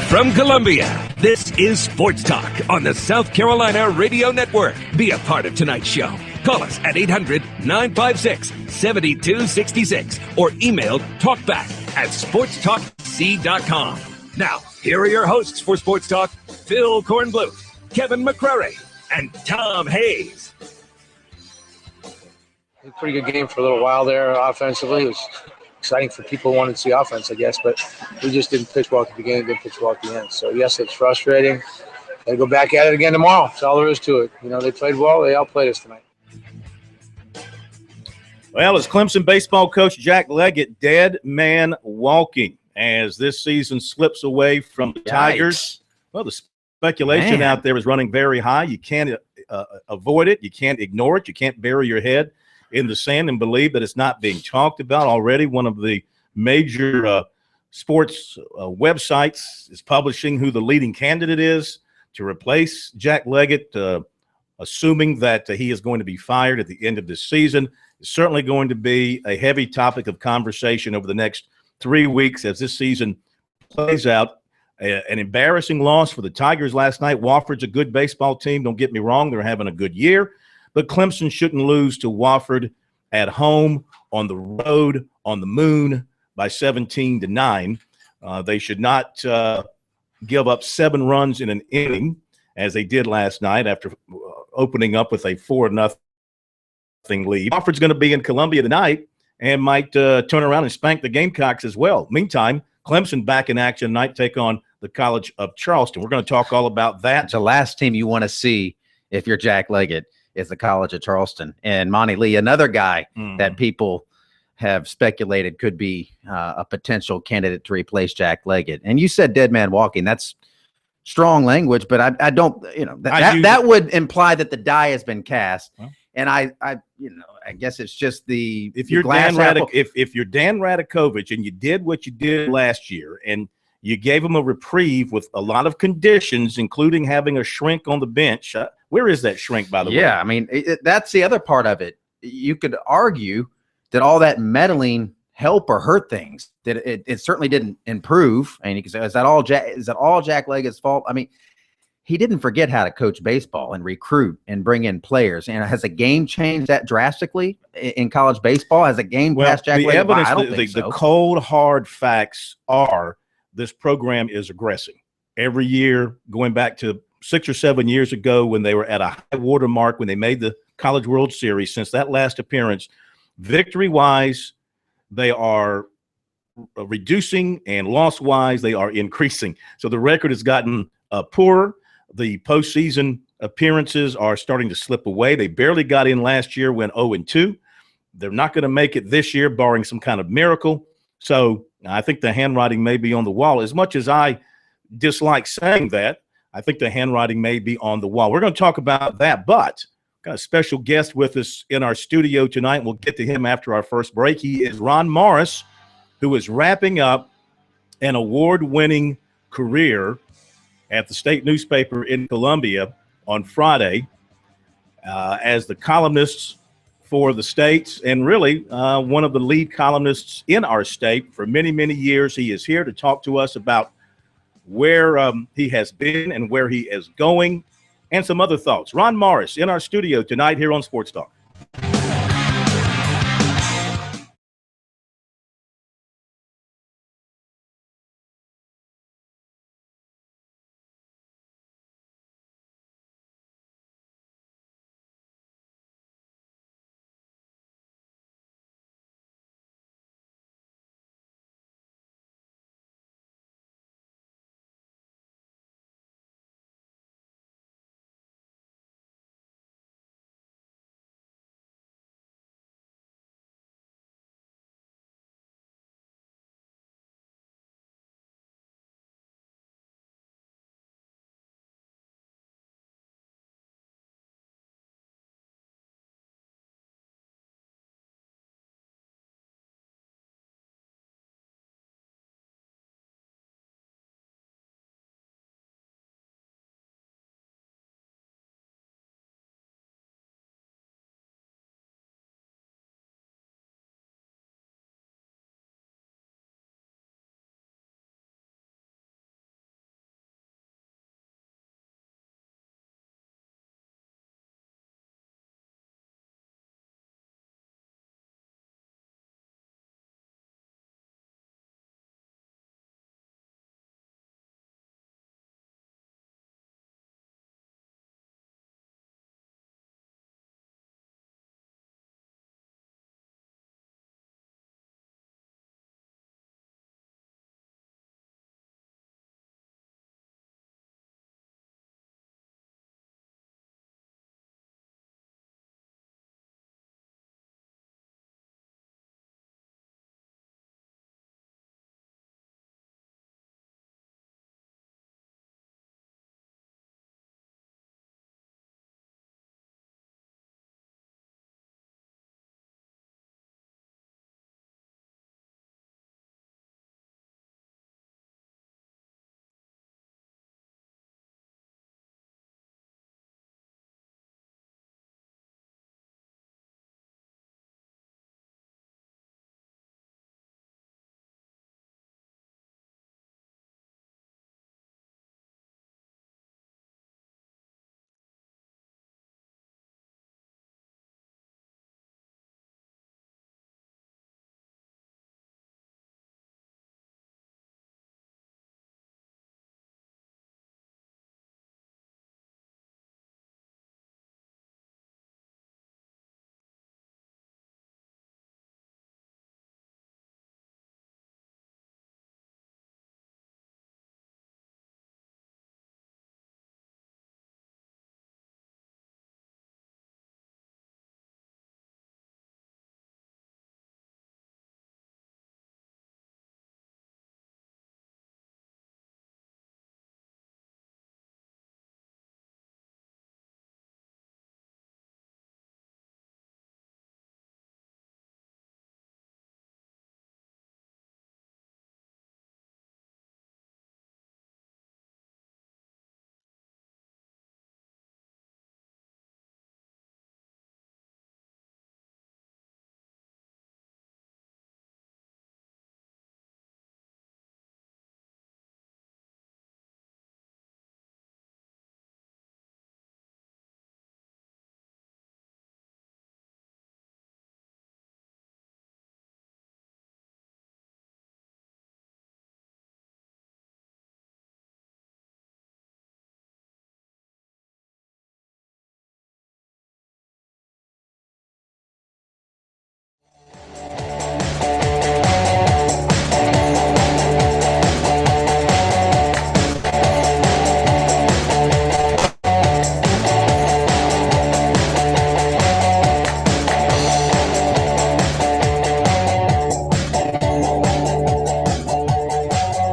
From Columbia, this is Sports Talk on the South Carolina Radio Network. Be a part of tonight's show. Call us at 800-956-7266 or email talkback@sportstalkc.com. Now, here are your hosts for Sports Talk, Phil Kornbluth, Kevin McCrary, and Tom Hayes. A pretty good game for a little while there offensively. It was exciting for people who wanted to see offense, I guess, but we just didn't pitch well at the beginning, didn't pitch well at the end. So, yes, it's frustrating. Got to go back at it again tomorrow. That's all there is to it. You know, they played well. They outplayed us tonight. Well, as Clemson baseball coach Jack Leggett dead man walking as this season slips away from the Tigers. Well, the speculation out there is running very high. You can't avoid it. You can't ignore it. You can't bury your head in the sand and believe that it's not being talked about already. One of the major sports websites is publishing who the leading candidate is to replace Jack Leggett, assuming that he is going to be fired at the end of this season. It's certainly going to be a heavy topic of conversation over the next 3 weeks as this season plays out. An embarrassing loss for the Tigers last night. Wofford's a good baseball team. Don't get me wrong. They're having a good year. But Clemson shouldn't lose to Wofford at home, on the road, on the moon by 17-9. They should not give up 7 runs in an inning as they did last night after opening up with a 4-0 lead. Wofford's going to be in Columbia tonight and might turn around and spank the Gamecocks as well. Meantime, Clemson back in action tonight, take on the College of Charleston. We're going to talk all about that. The last team you want to see if you're Jack Leggett is the College of Charleston. And Monty Lee, another guy that people have speculated could be a potential candidate to replace Jack Leggett. And you said dead man walking. That's strong language, but I don't, that would imply that the die has been cast. Well, and I guess it's just if you're Dan Radakovich and you did what you did last year and you gave him a reprieve with a lot of conditions, including having a shrink on the bench. Where is that shrink, by the way? Yeah, I mean, that's the other part of it. You could argue that all that meddling help or hurt things. That it certainly didn't improve. And you can say, is that all Jack Leggett's fault? I mean, he didn't forget how to coach baseball and recruit and bring in players. And has a game changed that drastically in college baseball? Has a game past Jack Leggett? The evidence, the cold, hard facts are this program is regressing. Every year, going back to 6 or 7 years ago when they were at a high water mark, when they made the College World Series, since that last appearance, victory-wise, they are reducing, and loss-wise, they are increasing. So the record has gotten poorer. The postseason appearances are starting to slip away. They barely got in last year, went 0-2. They're not going to make it this year, barring some kind of miracle. So I think the handwriting may be on the wall. As much as I dislike saying that, I think the handwriting may be on the wall. We're going to talk about that, but got a special guest with us in our studio tonight. We'll get to him after our first break. He is Ron Morris, who is wrapping up an award-winning career at the state newspaper in Columbia on Friday as the columnist for the States, and really one of the lead columnists in our state for many, many years. He is here to talk to us about where he has been and where he is going and some other thoughts. Ron Morris in our studio tonight here on Sports Talk.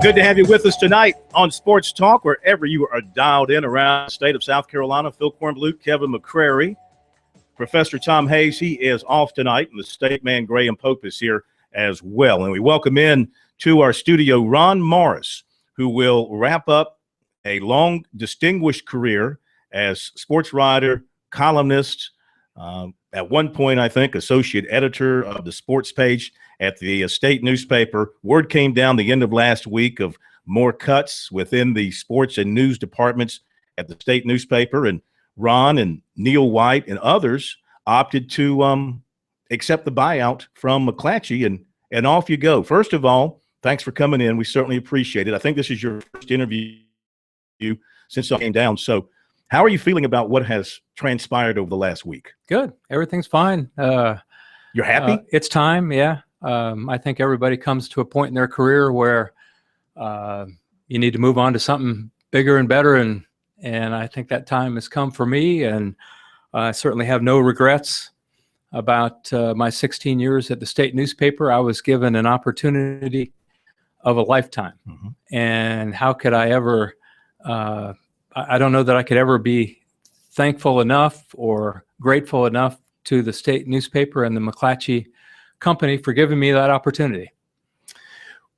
Good to have you with us tonight on Sports Talk, wherever you are dialed in around the state of South Carolina. Phil Kornbluth, Kevin McCrary, Professor Tom Hayes, he is off tonight, and the state man Graham Pope is here as well. And we welcome in to our studio Ron Morris, who will wrap up a long, distinguished career as sports writer, columnist, at one point, I think, associate editor of the sports page at the state newspaper. Word came down the end of last week of more cuts within the sports and news departments at the state newspaper, and Ron and Neil White and others opted to accept the buyout from McClatchy, and off you go. First of all, thanks for coming in. We certainly appreciate it. I think this is your first interview since I came down. So how are you feeling about what has transpired over the last week? Good. Everything's fine. You're happy? It's time, yeah. I think everybody comes to a point in their career where you need to move on to something bigger and better, and I think that time has come for me, and I certainly have no regrets about my 16 years at the state newspaper. I was given an opportunity of a lifetime, and how could I ever I don't know that I could ever be thankful enough or grateful enough to the state newspaper and the McClatchy company for giving me that opportunity.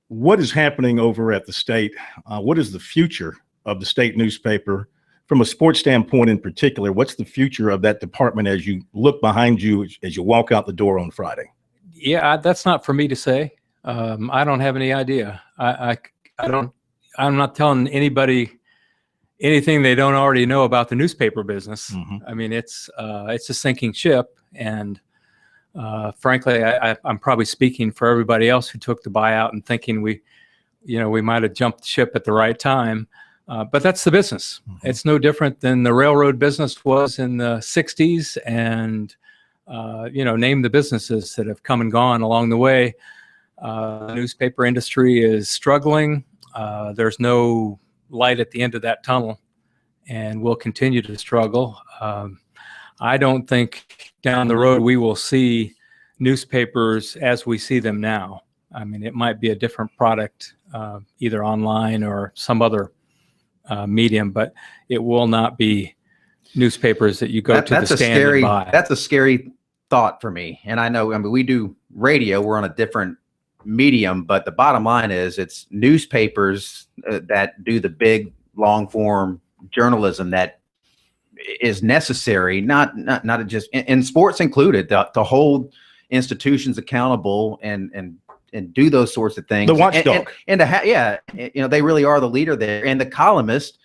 What is happening over at the state? What is the future of the state newspaper from a sports standpoint in particular? What's the future of that department as you look behind you as you walk out the door on Friday? Yeah, that's not for me to say. I don't have any idea. I'm not telling anybody anything they don't already know about the newspaper business. I mean, it's a sinking ship, and frankly, I'm probably speaking for everybody else who took the buyout and thinking we might have jumped ship at the right time. But that's the business. It's no different than the railroad business was in the 60s, and name the businesses that have come and gone along the way. The newspaper industry is struggling. There's no light at the end of that tunnel, and we'll continue to struggle. I don't think down the road we will see newspapers as we see them now. I mean, it might be a different product, either online or some other medium, but it will not be newspapers that you go to the stand and buy. That's a scary thought for me. And I know, we do radio, we're on a different medium, but the bottom line is it's newspapers that do the big long form journalism that is necessary, not just in sports included, to hold institutions accountable and do those sorts of things. The watchdog. And to they really are the leader there. And the columnist,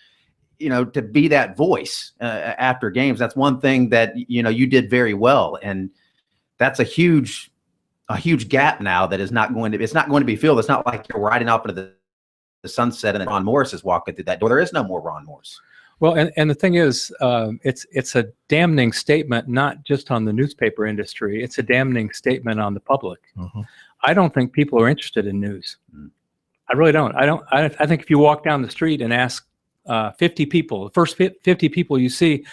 to be that voice after games. That's one thing that, you did very well. And that's a huge gap now that it's not going to be filled. It's not like you're riding off into the sunset and then Ron Morris is walking through that door. There is no more Ron Morris. Well, and the thing is, it's a damning statement, not just on the newspaper industry. It's a damning statement on the public. I don't think people are interested in news. I really don't. I think if you walk down the street and ask 50 people, the first 50 people you see,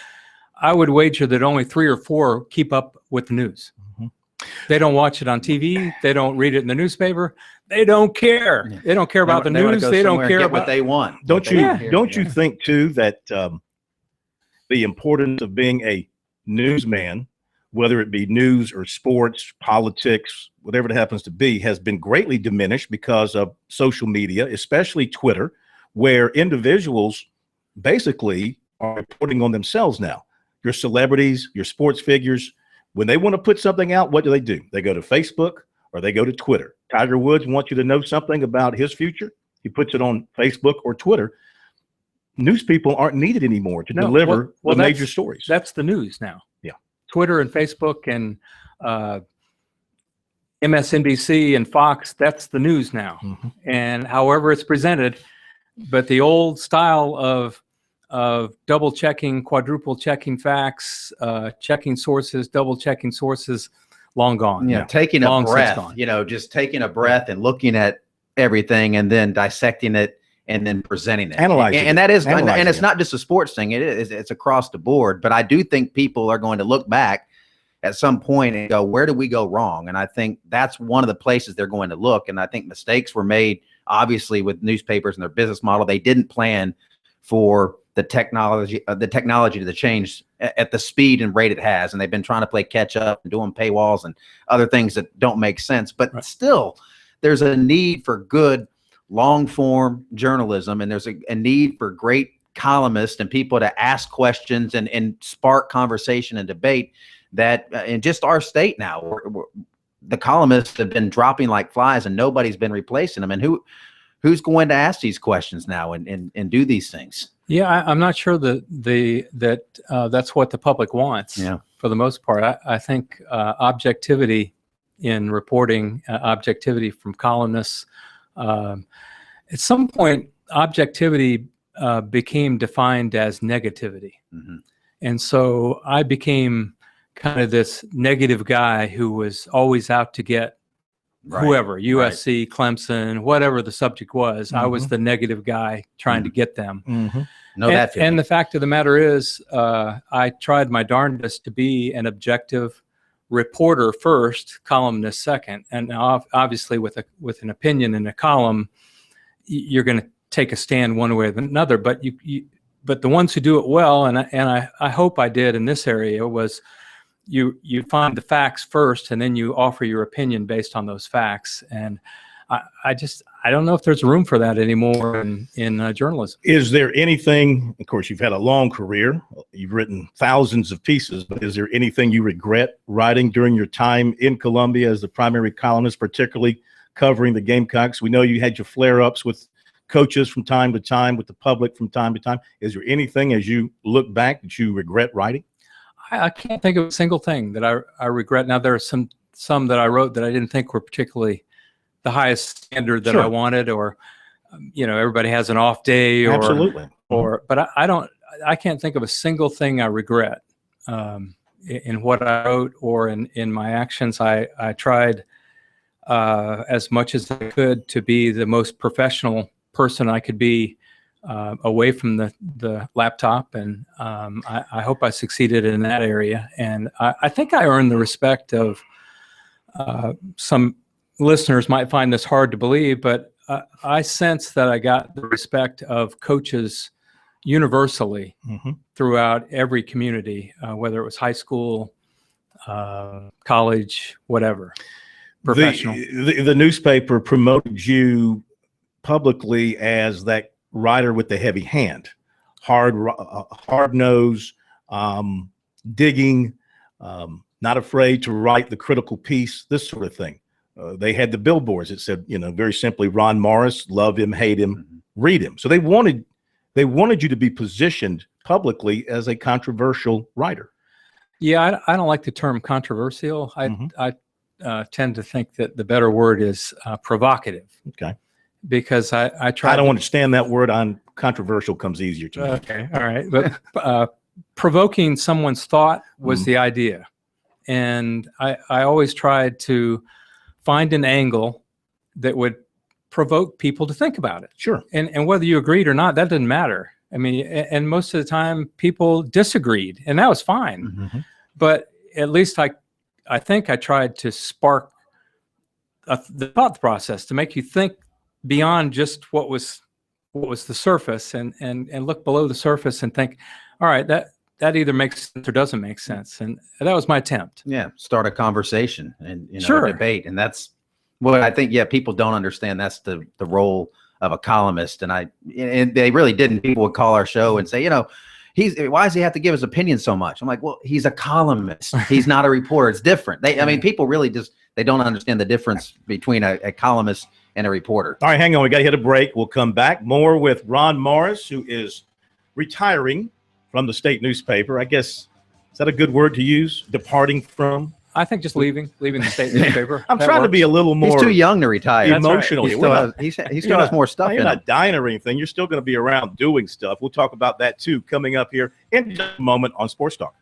I would wager that only 3 or 4 keep up with the news. They don't watch it on TV. They don't read it in the newspaper. They don't care. Yeah. They don't care about the news. They don't care about what they want. Don't you think too that the importance of being a newsman, whether it be news or sports, politics, whatever it happens to be, has been greatly diminished because of social media, especially Twitter, where individuals basically are reporting on themselves now. Your celebrities, your sports figures, when they want to put something out, what do? They go to Facebook or they go to Twitter. Tiger Woods wants you to know something about his future. He puts it on Facebook or Twitter. News people aren't needed anymore to deliver the major stories. That's the news now. Yeah. Twitter and Facebook and MSNBC and Fox, that's the news now. And however it's presented, but the old style of double checking, quadruple checking facts, checking sources, double checking sources, long gone. Yeah, taking a breath, just taking a breath and looking at everything and then dissecting it and then presenting it. Analyzing. And that is, and it's not just a sports thing. It's across the board. But I do think people are going to look back at some point and go, where did we go wrong? And I think that's one of the places they're going to look. And I think mistakes were made obviously with newspapers and their business model, they didn't plan for the technology to change at the speed and rate it has. And they've been trying to play catch up and doing paywalls and other things that don't make sense. But still, there's a need for good long form journalism. And there's a need for great columnists and people to ask questions and spark conversation and debate that in just our state now, the columnists have been dropping like flies and nobody's been replacing them. And who's going to ask these questions now and do these things? Yeah, I'm not sure that that's what the public wants. Yeah. For the most part, I think objectivity in reporting, objectivity from columnists. At some point, objectivity became defined as negativity, and so I became kind of this negative guy who was always out to get whoever, USC, Clemson, whatever the subject was. I was the negative guy trying to get them. And the fact of the matter is, I tried my darndest to be an objective reporter first, columnist second. And now obviously with an opinion in a column, you're going to take a stand one way or another. But but the ones who do it well, and I hope I did in this area, was you find the facts first, and then you offer your opinion based on those facts. And I don't know if there's room for that anymore in journalism. Is there anything, of course, you've had a long career, you've written thousands of pieces, but is there anything you regret writing during your time in Columbia as the primary columnist, particularly covering the Gamecocks? We know you had your flare-ups with coaches from time to time, with the public from time to time. Is there anything as you look back that you regret writing? I can't think of a single thing that I regret. Now, there are some that I wrote that I didn't think were particularly the highest standard that I wanted, or everybody has an off day, or absolutely, but I can't think of a single thing I regret in what I wrote or in my actions. I tried as much as I could to be the most professional person I could be away from the laptop, and I hope I succeeded in that area. And I think I earned the respect of some listeners might find this hard to believe, but I sense that I got the respect of coaches universally throughout every community, whether it was high school, college, whatever, professional. The newspaper promoted you publicly as that writer with the heavy hand, hard nose, digging, not afraid to write the critical piece, this sort of thing. They had the billboards that said, very simply, Ron Morris, love him, hate him, read him. So they wanted you to be positioned publicly as a controversial writer. Yeah, I don't like the term controversial. I tend to think that the better word is provocative. Okay. Because I try. I don't understand that word. On controversial comes easier to me. Okay, all right. But provoking someone's thought was the idea, and I always tried to find an angle that would provoke people to think about it. Sure. And whether you agreed or not, that didn't matter. I mean, and most of the time people disagreed, and that was fine. But at least I think I tried to spark the thought process to make you think beyond just what was the surface, and look below the surface and think, all right, that either makes sense or doesn't make sense. And that was my attempt. Yeah. Start a conversation and, Sure. a debate. And that's what I think, people don't understand. That's the role of a columnist. And they really didn't. People would call our show and say, why does he have to give his opinion so much? I'm like, well, he's a columnist. He's not a reporter. It's different. People really they don't understand the difference between a columnist and a reporter. All right, hang on. We got to hit a break. We'll come back. More with Ron Morris, who is retiring from the state newspaper. I guess, is that a good word to use? Departing from? I think just leaving the state newspaper. I'm trying to be a little more. He's too young to retire. Emotional. Right. He still has more stuff. You're not dying or anything. You're still going to be around doing stuff. We'll talk about that too coming up here in just a moment on Sports Talk.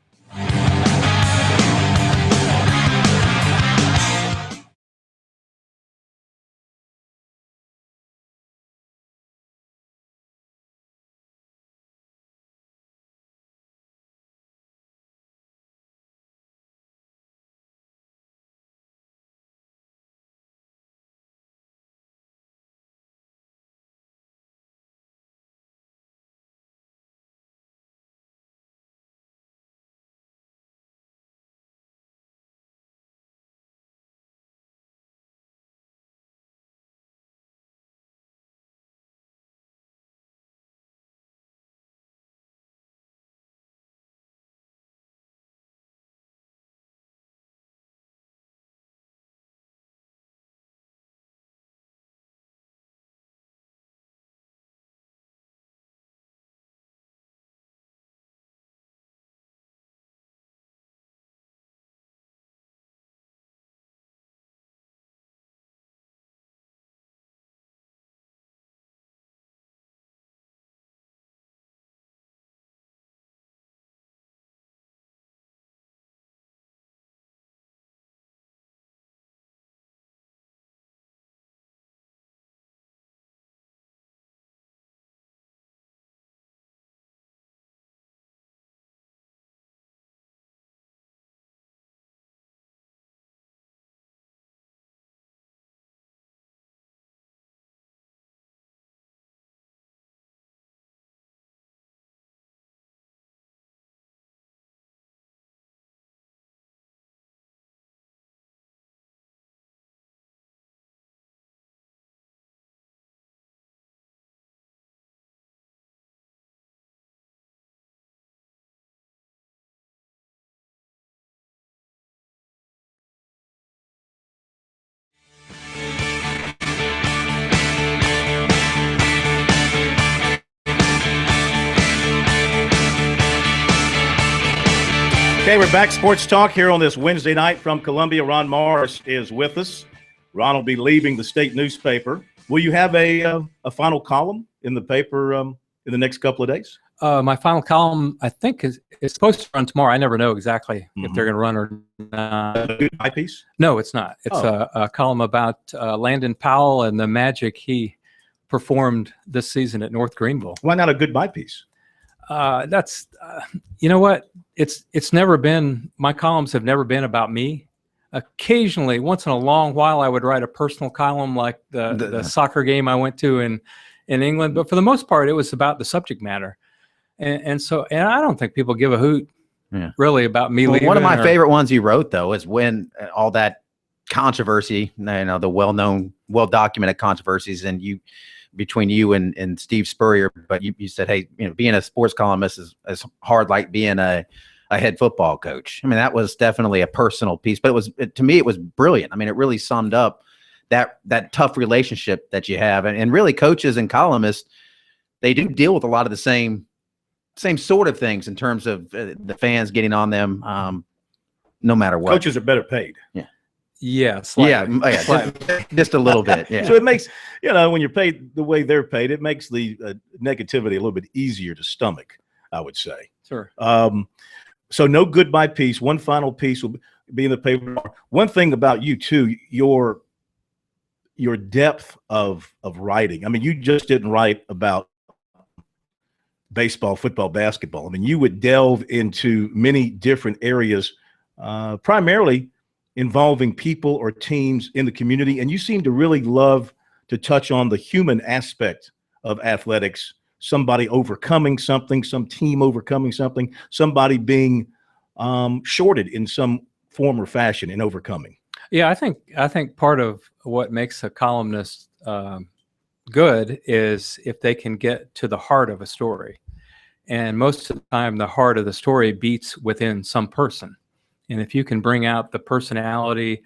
Okay, we're back. Sports Talk here on this Wednesday night from Columbia. Ron Morris is with us. Ron will be leaving the state newspaper. Will you have a final column in the paper in the next couple of days? My final column, I think, is supposed to run tomorrow. I never know exactly if they're going to run or not. My piece? No, it's not. It's a column about Landon Powell and the magic he performed this season at North Greenville. Why not a goodbye piece? That's you know what? It's never been, my columns have never been about me. Occasionally, once in a long while, I would write a personal column like the soccer game I went to in England. But for the most part, it was about the subject matter. And I don't think people give a hoot really about me leaving. One of my favorite ones you wrote, though, is when all that controversy, the well-known, well-documented controversies, and between you and Steve Spurrier, but you said, hey, being a sports columnist is hard like being a head football coach. I mean, that was definitely a personal piece, but to me, it was brilliant. I mean, it really summed up that tough relationship that you have. And really, coaches and columnists, they do deal with a lot of the same sort of things in terms of the fans getting on them, no matter what. Coaches are better paid. Yeah, slightly. Just a little bit. Yeah. So it makes, when you're paid the way they're paid, it makes the negativity a little bit easier to stomach, I would say. Sure. So no goodbye piece. One final piece will be in the paper. One thing about you too, your depth of writing. I mean, you just didn't write about baseball, football, basketball. I mean, you would delve into many different areas, primarily involving people or teams in the community. And you seem to really love to touch on the human aspect of athletics, somebody overcoming something, some team overcoming something, somebody being shorted in some form or fashion in overcoming. Yeah, I think part of what makes a columnist good is if they can get to the heart of a story. And most of the time, the heart of the story beats within some person. And if you can bring out the personality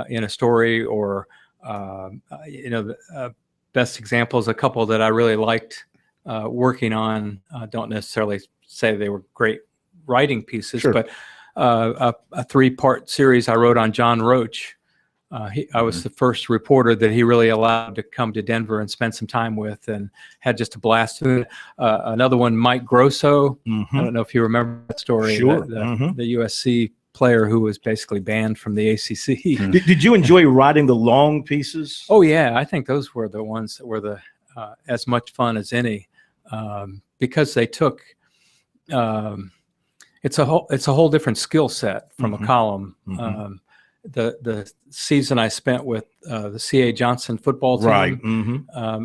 in a story, or the best example is a couple that I really liked working on. Don't necessarily say they were great writing pieces, Sure. but a 3-part series I wrote on John Roach. I was the first reporter that he really allowed to come to Denver and spend some time with, and had just a blast. Another one, Mike Grosso. I don't know if you remember that story. Sure. The USC player who was basically banned from the ACC. Did you enjoy writing the long pieces? Oh yeah, I think those were the ones that were as much fun as any, because they took. It's a whole different skill set from a column. The season I spent with the C.A. Johnson football team, right?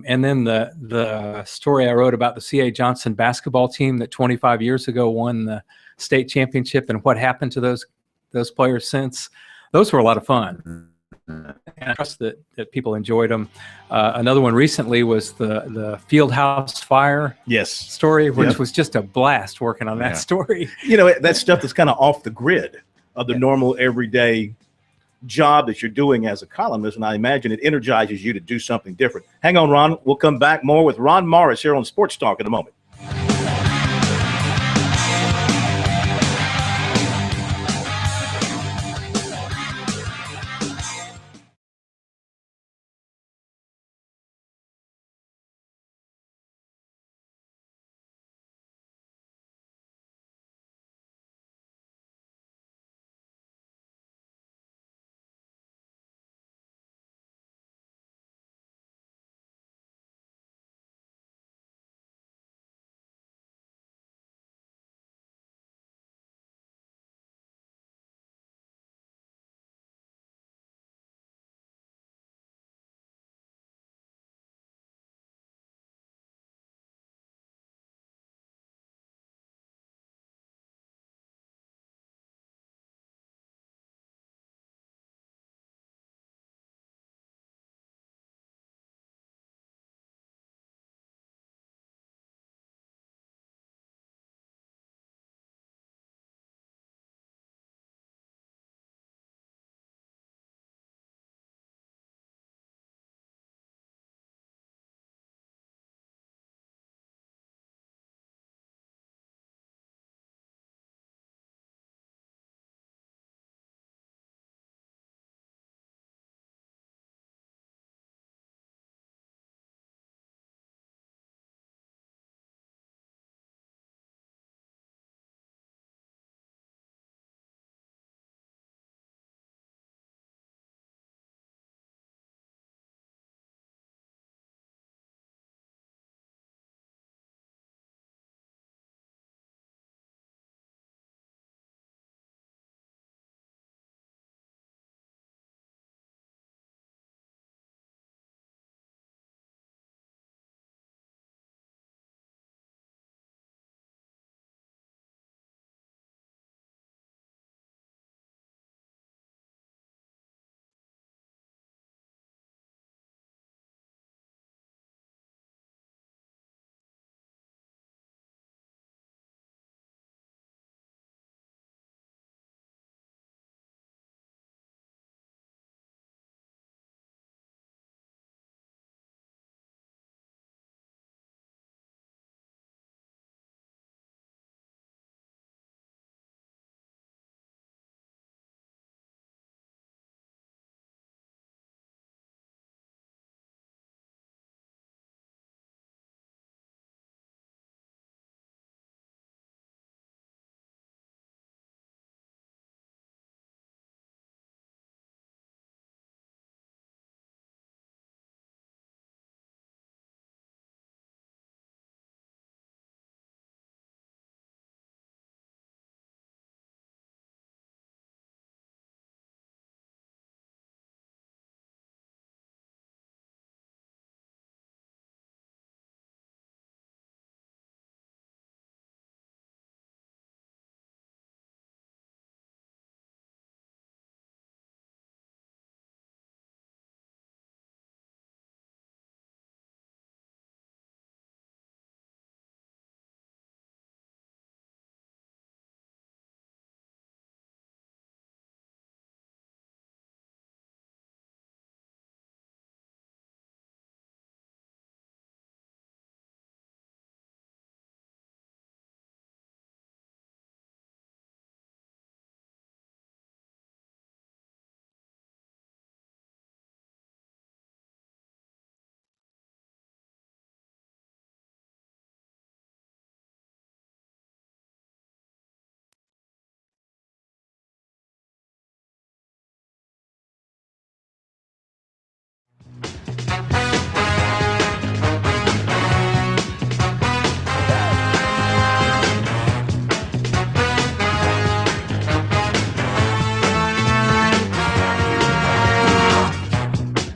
And then the story I wrote about the C.A. Johnson basketball team that 25 years ago won the state championship, and what happened to those players since. Those were a lot of fun, and I trust that people enjoyed them. Another one recently was the Fieldhouse Fire story, which was just a blast working on that story. That stuff that's kind of off the grid of the normal everyday job that you're doing as a columnist, and I imagine it energizes you to do something different. Hang on, Ron. We'll come back more with Ron Morris here on Sports Talk in a moment.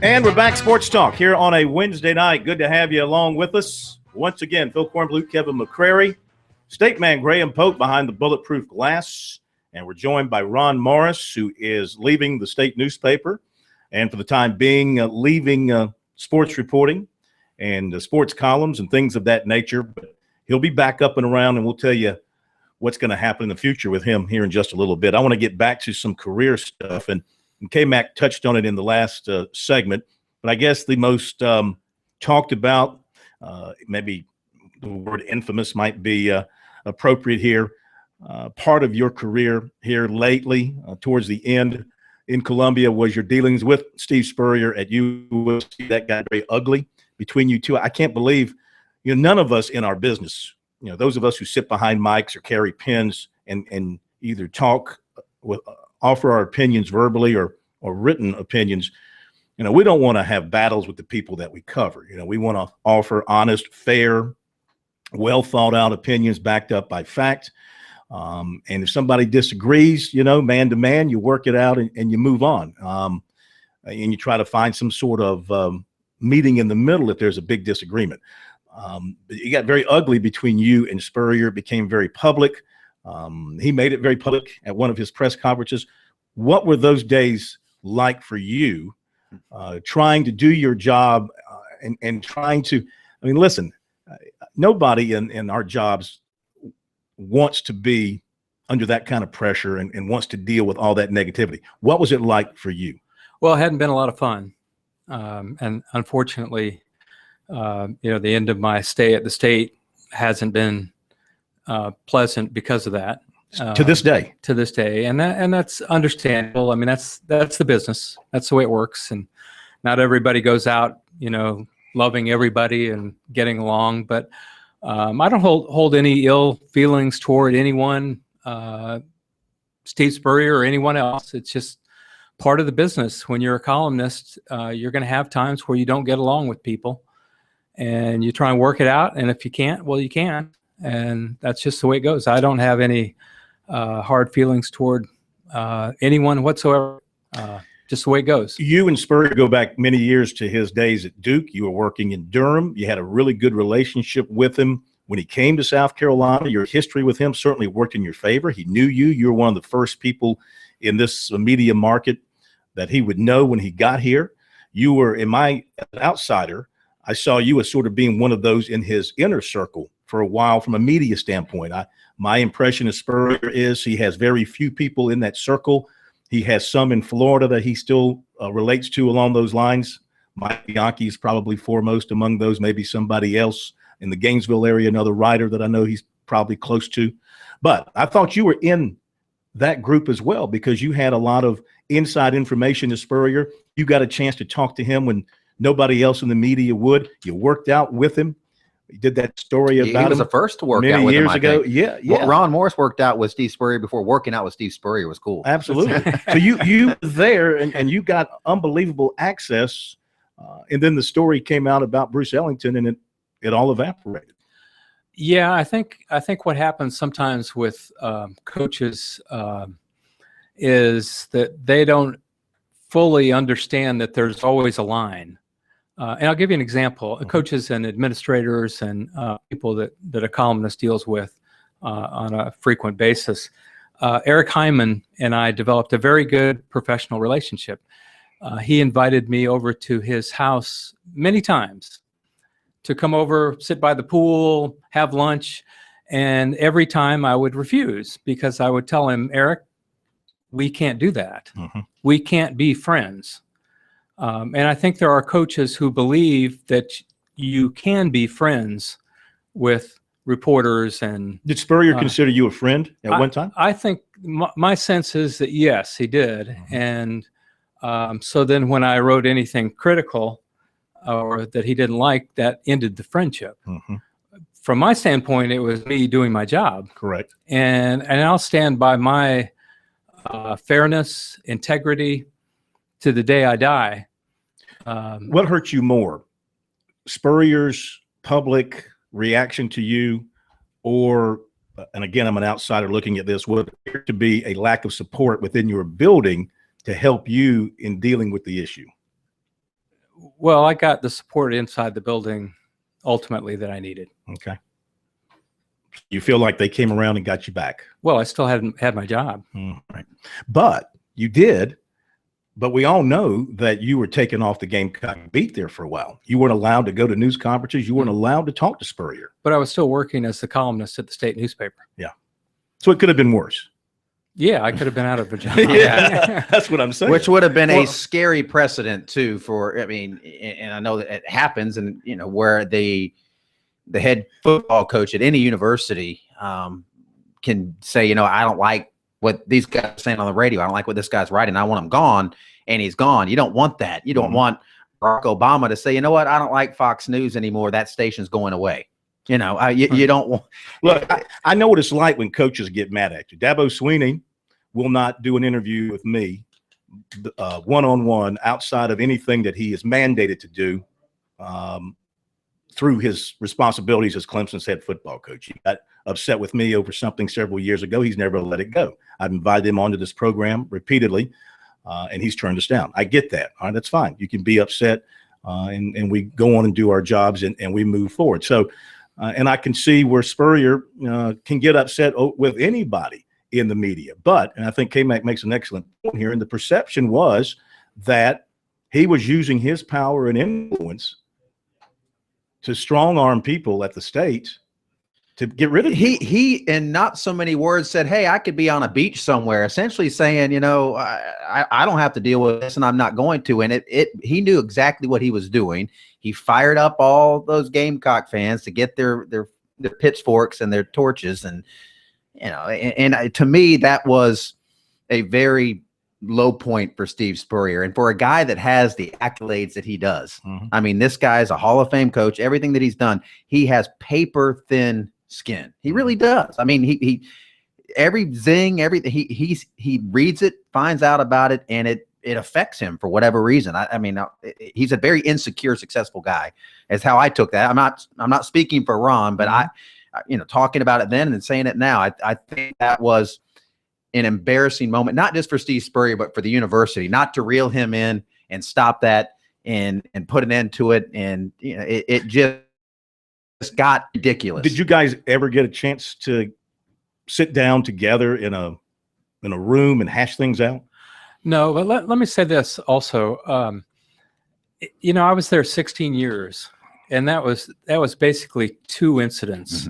And we're back, Sports Talk, here on a Wednesday night. Good to have you along with us. Once again, Phil Kornbluth, Kevin McCrary, State Man Graham Pope behind the bulletproof glass. And we're joined by Ron Morris, who is leaving the state newspaper and for the time being leaving sports reporting and sports columns and things of that nature. But he'll be back up and around, and we'll tell you what's going to happen in the future with him here in just a little bit. I want to get back to some career stuff, and K-Mac touched on it in the last segment, but I guess the most talked about, maybe the word infamous might be appropriate here, part of your career here lately towards the end in Columbia was your dealings with Steve Spurrier at USC. That got very ugly between you two. I can't believe, none of us in our business, those of us who sit behind mics or carry pens and either talk with offer our opinions verbally or written opinions, we don't want to have battles with the people that we cover. We want to offer honest, fair, well thought out opinions backed up by fact. And if somebody disagrees, man to man, you work it out and you move on. And you try to find some sort of meeting in the middle if there's a big disagreement. But it got very ugly between you and Spurrier. It became very public. He made it very public at one of his press conferences. What were those days like for you, trying to do your job and trying to, listen, nobody in our jobs wants to be under that kind of pressure and wants to deal with all that negativity. What was it like for you? Well, it hadn't been a lot of fun. And unfortunately, the end of my stay at the state hasn't been pleasant because of that. To this day, and that's understandable. That's the business. That's the way it works, and not everybody goes out, loving everybody and getting along. But I don't hold any ill feelings toward anyone, Steve Spurrier or anyone else. It's just part of the business. When you're a columnist, you're going to have times where you don't get along with people, and you try and work it out. And if you can't, well, you can't, and that's just the way it goes. I don't have any hard feelings toward anyone whatsoever. Just the way it goes. You and Spurrier go back many years to his days at Duke. You were working in Durham. You had a really good relationship with him. When he came to South Carolina, your history with him certainly worked in your favor. He knew you. You were one of the first people in this media market that he would know when he got here. You were, as an outsider, I saw you as sort of being one of those in his inner circle for a while from a media standpoint. My impression of Spurrier is he has very few people in that circle. He has some in Florida that he still relates to along those lines. Mike Bianchi is probably foremost among those, maybe somebody else in the Gainesville area, another writer that I know he's probably close to. But I thought you were in that group as well because you had a lot of inside information to Spurrier. You got a chance to talk to him when nobody else in the media would. You worked out with him. You did that story about him. He was the first to work out with him, I think. Yeah. Well, Ron Morris worked out with Steve Spurrier before working out with Steve Spurrier was cool. Absolutely. So you were there and you got unbelievable access. And then the story came out about Bruce Ellington and it all evaporated. Yeah, I think what happens sometimes with coaches is that they don't fully understand that there's always a line. And I'll give you an example. Coaches and administrators and people that a columnist deals with on a frequent basis. Eric Hyman and I developed a very good professional relationship. He invited me over to his house many times to come over, sit by the pool, have lunch. And every time I would refuse because I would tell him, Eric, we can't do that. We can't be friends. And I think there are coaches who believe that you can be friends with reporters. And did Spurrier consider you a friend at one time? I think my sense is that yes, he did. And so then when I wrote anything critical or that he didn't like, that ended the friendship. From my standpoint, it was me doing my job. Correct. And I'll stand by my fairness, integrity to the day I die. What hurt you more? Spurrier's public reaction to you, or, and again, I'm an outsider looking at this, would appear to be a lack of support within your building to help you in dealing with the issue? Well, I got the support inside the building ultimately that I needed. Okay. You feel like they came around and got you back. Well, I still hadn't had my job. Right. But you did. But we all know that you were taken off the Gamecock beat there for a while. You weren't allowed to go to news conferences. You weren't allowed to talk to Spurrier. But I was still working as the columnist at the state newspaper. Yeah. So it could have been worse. Yeah, I could have been out of a job. Yeah, that's what I'm saying. Which would have been a scary precedent too for, I mean, and I know that it happens, and where the head football coach at any university can say, I don't like what these guys are saying on the radio. I don't like what this guy's writing. I want him gone, and he's gone. You don't want that. You don't want Barack Obama to say, you know what, I don't like Fox News anymore. That station's going away. You don't want. Look, I know what it's like when coaches get mad at you. Dabo Sweeney will not do an interview with me one-on-one outside of anything that he is mandated to do through his responsibilities as Clemson's head football coach. He got upset with me over something several years ago. He's never let it go. I've invited him onto this program repeatedly, and he's turned us down. I get that. All right, that's fine. You can be upset, and we go on and do our jobs, and we move forward. So, and I can see where Spurrier can get upset with anybody in the media. But, and I think K-Mac makes an excellent point here, and the perception was that he was using his power and influence to strong arm people at the state to get rid of you. He in not so many words said, hey, I could be on a beach somewhere, essentially saying, I don't have to deal with this, and I'm not going to. And he knew exactly what he was doing. He fired up all those Gamecock fans to get their pitchforks and their torches. And, and to me, that was a very low point for Steve Spurrier, and for a guy that has the accolades that he does. I mean, this guy's a Hall of Fame coach. Everything that he's done, he has paper thin skin. He really does. I mean, he every zing, everything, he reads it, finds out about it, and it affects him for whatever reason. I mean, he's a very insecure, successful guy, is how I took that. I'm not speaking for Ron, but I talking about it then and saying it now, I think that was an embarrassing moment, not just for Steve Spurrier, but for the university, not to reel him in and stop that and put an end to it. And it just got ridiculous. Did you guys ever get a chance to sit down together in a room and hash things out? No, but let me say this also. I was there 16 years, and that was basically two incidents.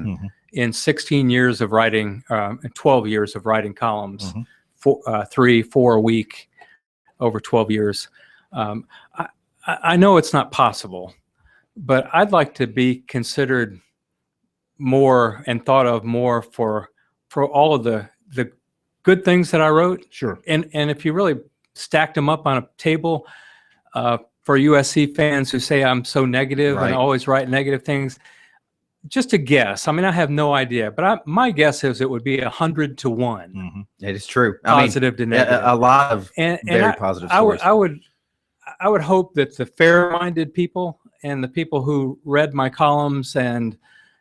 In 16 years of writing, 12 years of writing columns, 3, 4 a week over 12 years. I know it's not possible, but I'd like to be considered more and thought of more for all of the good things that I wrote. Sure. And if you really stacked them up on a table for USC fans who say I'm so negative and always write negative things, just a guess. I mean, I have no idea, but my guess is it would be 100 to 1. It is true. Positive to negative. A lot of very positive stories. I would hope that the fair-minded people and the people who read my columns and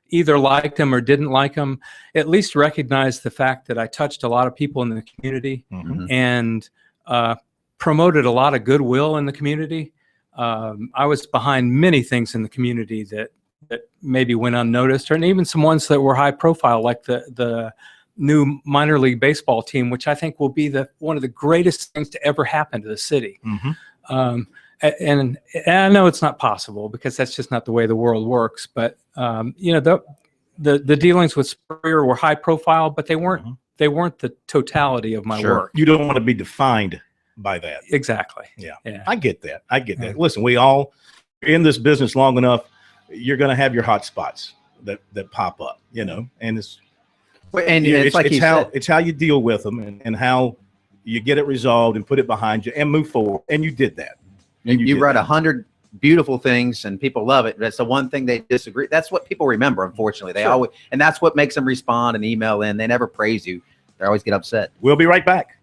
either liked them or didn't like them at least recognize the fact that I touched a lot of people in the community and promoted a lot of goodwill in the community. I was behind many things in the community that maybe went unnoticed, and even some ones that were high profile, like the new minor league baseball team, which I think will be one of the greatest things to ever happen to the city. And I know it's not possible because that's just not the way the world works. But the dealings with Spurrier were high profile, but they weren't the totality of my work. You don't want to be defined by that. Exactly. Yeah. I get that. Listen, we all in this business long enough, you're going to have your hot spots that pop up, and it's how you deal with them and how you get it resolved and put it behind you and move forward. And you did that. And you write 100 beautiful things and people love it. That's the one thing they disagree. That's what people remember. Unfortunately, they always, and that's what makes them respond and email in. They never praise you. They always get upset. We'll be right back.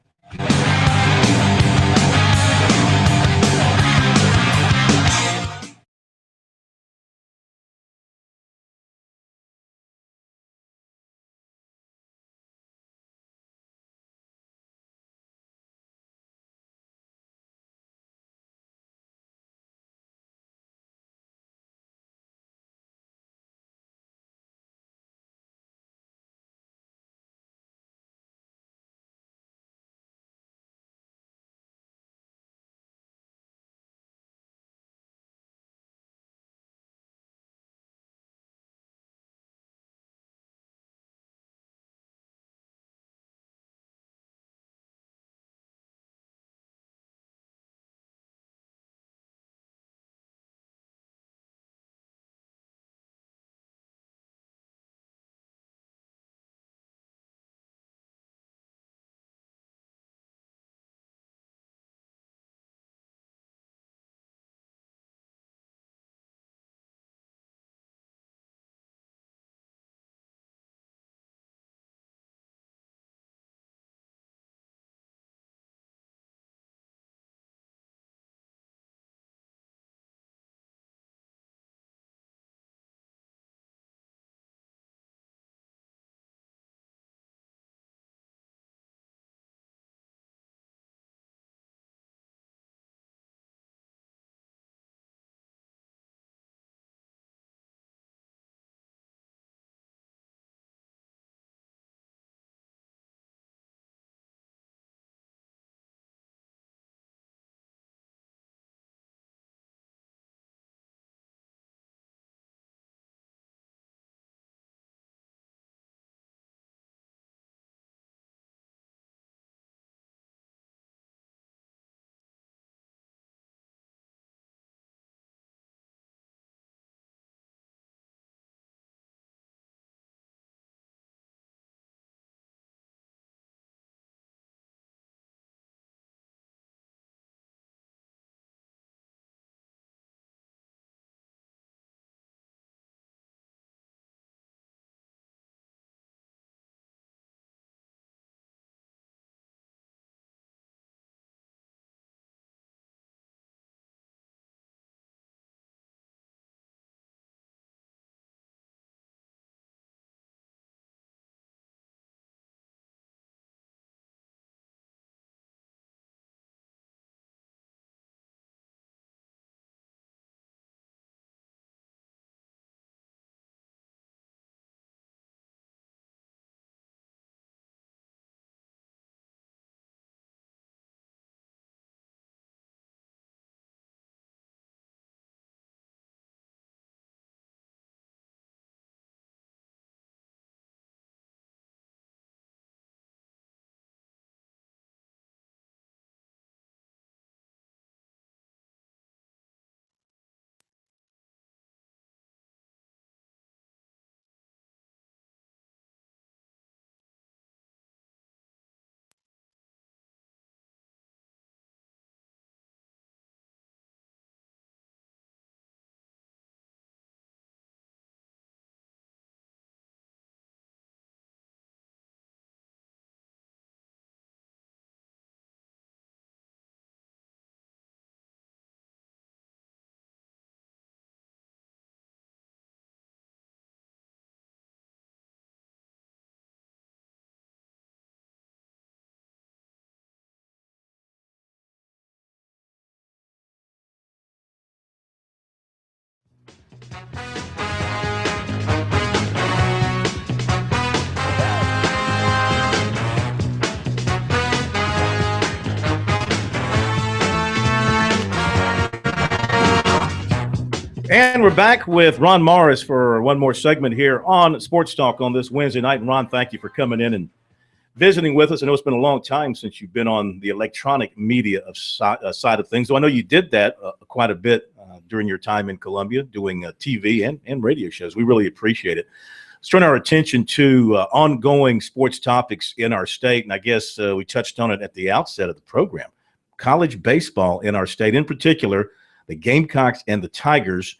And we're back with Ron Morris for one more segment here on Sports Talk on this Wednesday night. And Ron, thank you for coming in and visiting with us. I know it's been a long time since you've been on the electronic media side of things. So I know you did that quite a bit during your time in Columbia, doing TV and radio shows. We really appreciate it. Let's turn our attention to ongoing sports topics in our state. And I guess we touched on it at the outset of the program. College baseball in our state, in particular, the Gamecocks and the Tigers.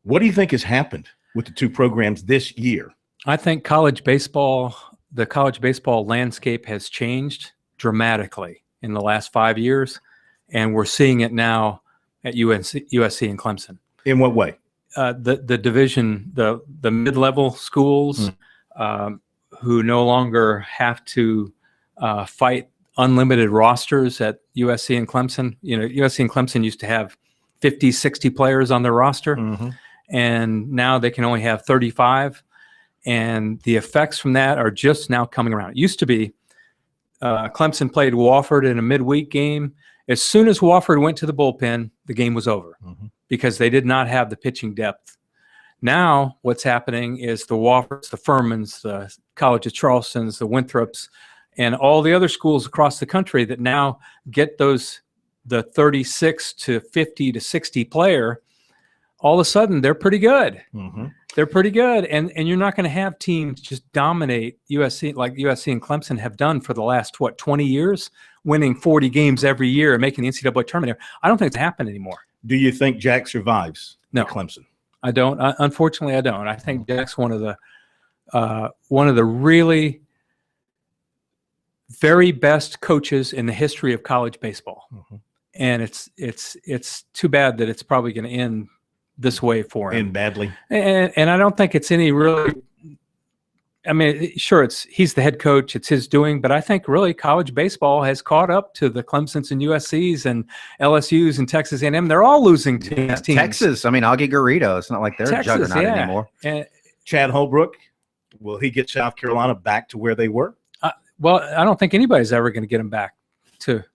What do you think has happened with the two programs this year? I think the college baseball landscape has changed dramatically in the last 5 years, and we're seeing it now at USC and Clemson. In what way? The division, the mid-level schools who no longer have to fight unlimited rosters at USC and Clemson. You know, USC and Clemson used to have 50, 60 players on their roster, and now they can only have 35. And the effects from that are just now coming around. It used to be Clemson played Wofford in a midweek game. As soon as Wofford went to the bullpen, the game was over because they did not have the pitching depth. Now what's happening is the Woffords, the Furmans, the College of Charlestons, the Winthrops, and all the other schools across the country that now get the 36 to 50 to 60 player, all of a sudden they're pretty good. They're pretty good. And you're not going to have teams just dominate USC like USC and Clemson have done for the last, 20 years, winning 40 games every year and making the NCAA tournament. I don't think it's happened anymore. Do you think Jack survives at Clemson? I don't. Unfortunately, I don't. I think Jack's one of the really very best coaches in the history of college baseball. And it's too bad that it's probably going to end this way for him. End badly. And I don't think it's any really, I mean, sure, he's the head coach, it's his doing, but I think really college baseball has caught up to the Clemsons and USCs and LSUs and Texas A&M. They're all losing to these teams. Texas, I mean, Augie Garrido, it's not like they're a juggernaut anymore. And Chad Holbrook, will he get South Carolina back to where they were? Well, I don't think anybody's ever going to get them back to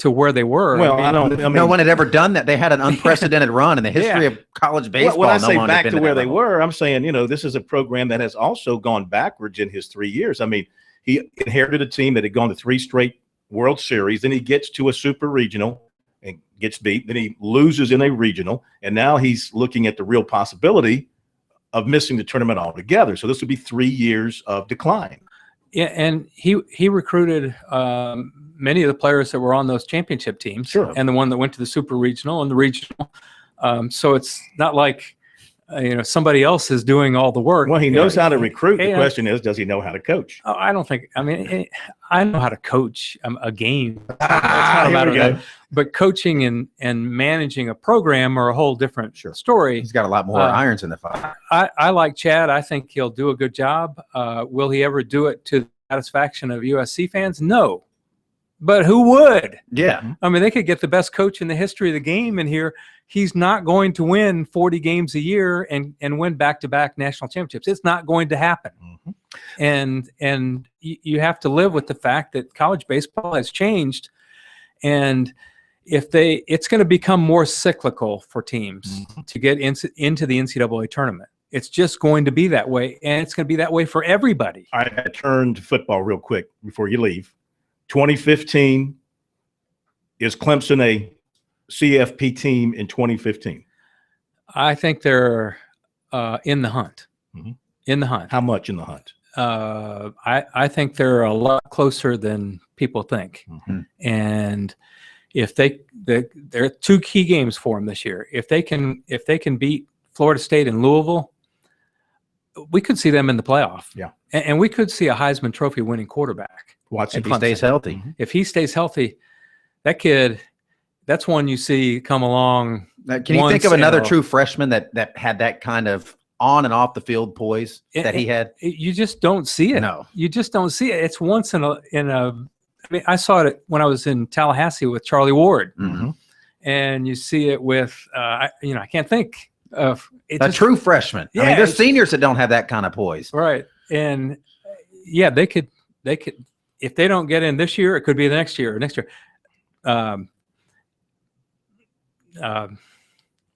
where they were. Well, I mean, no one had ever done that. They had an unprecedented run in the history of college baseball. When I say back to where they were, I'm saying, this is a program that has also gone backwards in his 3 years. I mean, he inherited a team that had gone to 3 straight World Series. Then he gets to a super regional and gets beat. Then he loses in a regional. And now he's looking at the real possibility of missing the tournament altogether. So this would be 3 years of decline. Yeah, and he recruited many of the players that were on those championship teams, sure, and the one that went to the super regional and the regional. So it's not like somebody else is doing all the work. Well, he knows how to recruit. The question is, does he know how to coach? Oh, I don't think. I mean, I know how to coach a game. That's not a matter of that. But coaching and managing a program are a whole different story. He's got a lot more irons in the fire. I like Chad. I think he'll do a good job. Will he ever do it to the satisfaction of USC fans? No. But who would? Yeah. I mean, they could get the best coach in the history of the game in here. He's not going to win 40 games a year and win back-to-back national championships. It's not going to happen. And you have to live with the fact that college baseball has changed. And it's going to become more cyclical for teams to get into the NCAA tournament. It's just going to be that way. And it's going to be that way for everybody. I turned to football real quick before you leave. 2015, is Clemson a CFP team in 2015? I think they're in the hunt. In the hunt. How much in the hunt? I think they're a lot closer than people think. And if there are 2 key games for them this year. If they can beat Florida State and Louisville, we could see them in the playoff. Yeah, and we could see a Heisman Trophy winning quarterback. Watson, if he stays healthy. If he stays healthy, that kid, that's one you see come along. Can you think of another true freshman that had that kind of on and off the field poise that he had? You just don't see it. No, you just don't see it. It's once in a. I mean, I saw it when I was in Tallahassee with Charlie Ward, and you see it with I can't think A true freshman. I mean, there's seniors that don't have that kind of poise. Right. And yeah, they could, if they don't get in this year, it could be the next year or next year.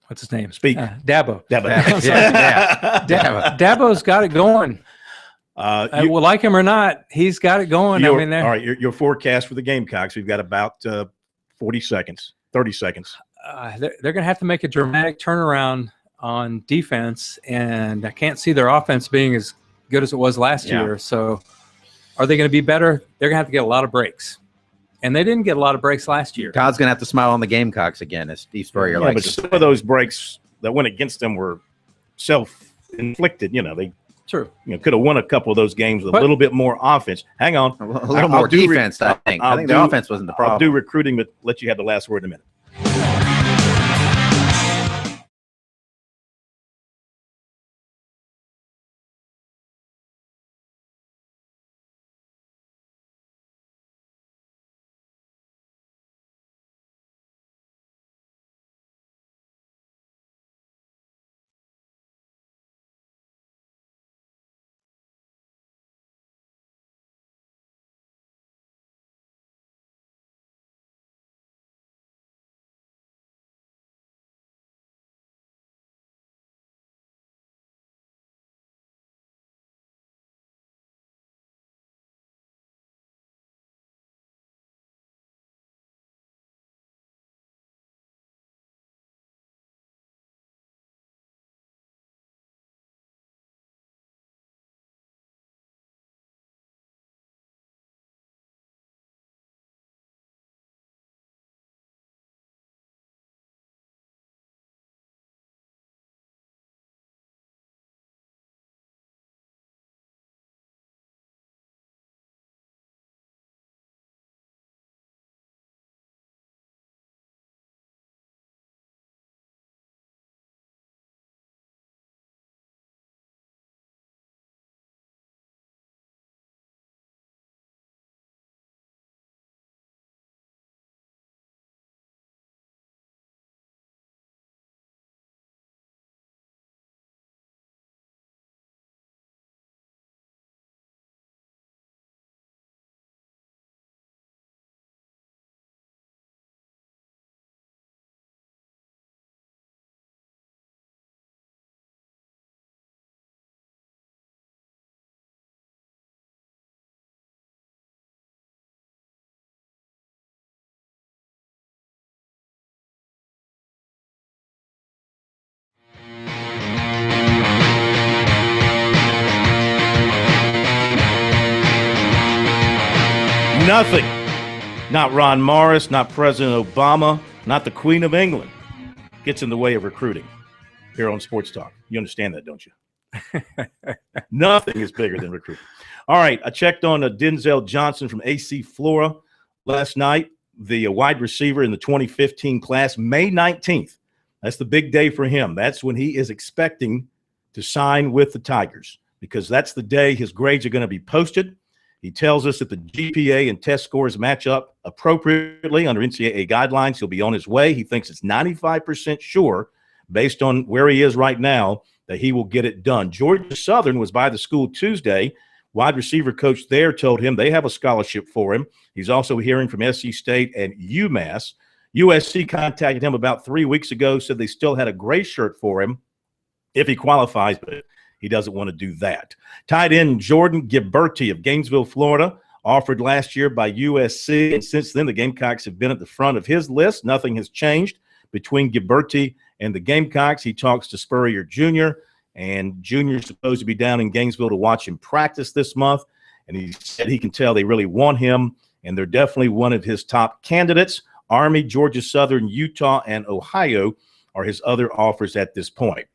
What's his name? Speak. Dabo. Dabo. Dabo's got it going. Well, like him or not, he's got it going. All right, your forecast for the Gamecocks, we've got about 30 seconds. They're going to have to make a dramatic turnaround on defense, and I can't see their offense being as good as it was last year. So are they going to be better? They're going to have to get a lot of breaks. And they didn't get a lot of breaks last year. Todd's going to have to smile on the Gamecocks again, as Steve Spurrier likes but to some say. of those breaks that went against them were self-inflicted. They could have won a couple of those games with a little bit more offense. Hang on. A little more defense, I think. I think the offense wasn't the problem. I'll do recruiting, but let you have the last word in a minute. Nothing. Not Ron Morris, not President Obama, not the Queen of England gets in the way of recruiting here on Sports Talk. You understand that, don't you? Nothing is bigger than recruiting. All right, I checked on Denzel Johnson from AC Flora last night, the wide receiver in the 2015 class, May 19th. That's the big day for him. That's when he is expecting to sign with the Tigers because that's the day his grades are going to be posted. He tells us that the GPA and test scores match up appropriately under NCAA guidelines. He'll be on his way. He thinks it's 95% sure, based on where he is right now, that he will get it done. Georgia Southern was by the school Tuesday. Wide receiver coach there told him they have a scholarship for him. He's also hearing from SC State and UMass. USC contacted him about 3 weeks ago, said they still had a gray shirt for him if he qualifies, but he doesn't want to do that. Tight end Jordan Gibberti of Gainesville, Florida, offered last year by USC, and since then the Gamecocks have been at the front of his list. Nothing has changed between Gibberti and the Gamecocks. He talks to Spurrier Jr., and Jr. is supposed to be down in Gainesville to watch him practice this month, and he said he can tell they really want him, and they're definitely one of his top candidates. Army, Georgia Southern, Utah, and Ohio are his other offers at this point.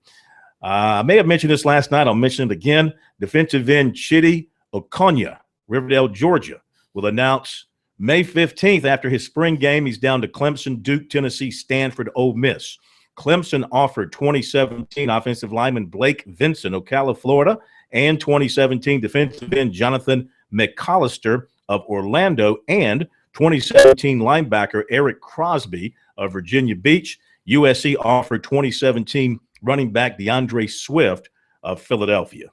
I may have mentioned this last night. I'll mention it again. Defensive end Chidi Okonya, Riverdale, Georgia, will announce May 15th after his spring game. He's down to Clemson, Duke, Tennessee, Stanford, Ole Miss. Clemson offered 2017 offensive lineman Blake Vincent, Ocala, Florida, and 2017 defensive end Jonathan McCollister of Orlando, and 2017 linebacker Eric Crosby of Virginia Beach. USC offered 2017 running back DeAndre Swift of Philadelphia.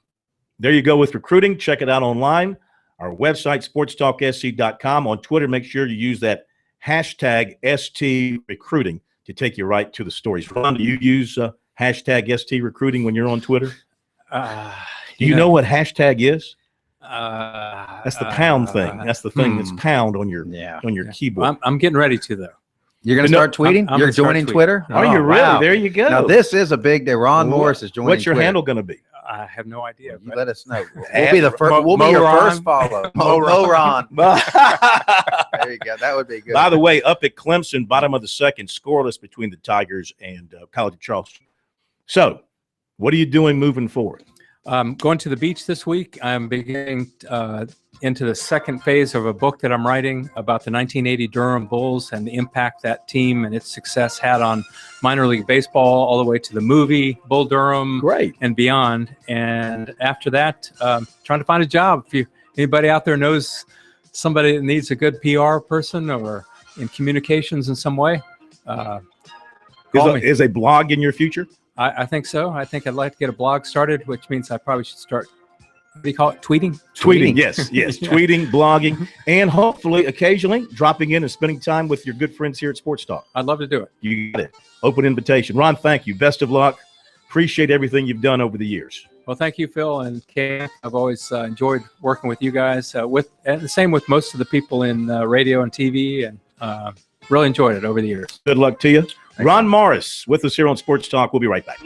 There you go with recruiting. Check it out online. Our website, sportstalksc.com. On Twitter, make sure you use that hashtag STRecruiting to take you right to the stories. Ron, do you use hashtag STRecruiting when you're on Twitter? Do you know what hashtag is? That's the pound thing. That's the thing that's pound on your keyboard. I'm getting ready to, though. You're going to start tweeting? You're joining Twitter? Are you really? Wow. There you go. Now, this is a big day. Ron Morris is joining What's your Twitter. handle going to be? I have no idea. You let us know. We'll be the first. We'll be your first follow. Ron. There you go. That would be good. By the way, up at Clemson, bottom of the second, scoreless between the Tigers and College of Charleston. So, what are you doing moving forward? Going to the beach this week. I'm beginning into the second phase of a book that I'm writing about the 1980 Durham Bulls and the impact that team and its success had on minor league baseball, all the way to the movie Bull Durham, and beyond. And after that, trying to find a job. If anybody out there knows somebody that needs a good PR person or in communications in some way, is a blog in your future? I think so. I think I'd like to get a blog started, which means I probably should start, what do you call it? Tweeting? Tweeting, yes. Yeah. Tweeting, blogging, and hopefully occasionally dropping in and spending time with your good friends here at Sports Talk. I'd love to do it. You got it. Open invitation. Ron, thank you. Best of luck. Appreciate everything you've done over the years. Well, thank you, Phil and Kay. I've always enjoyed working with you guys. And the same with most of the people in radio and TV, and really enjoyed it over the years. Good luck to you. Ron Morris with us here on Sports Talk. We'll be right back.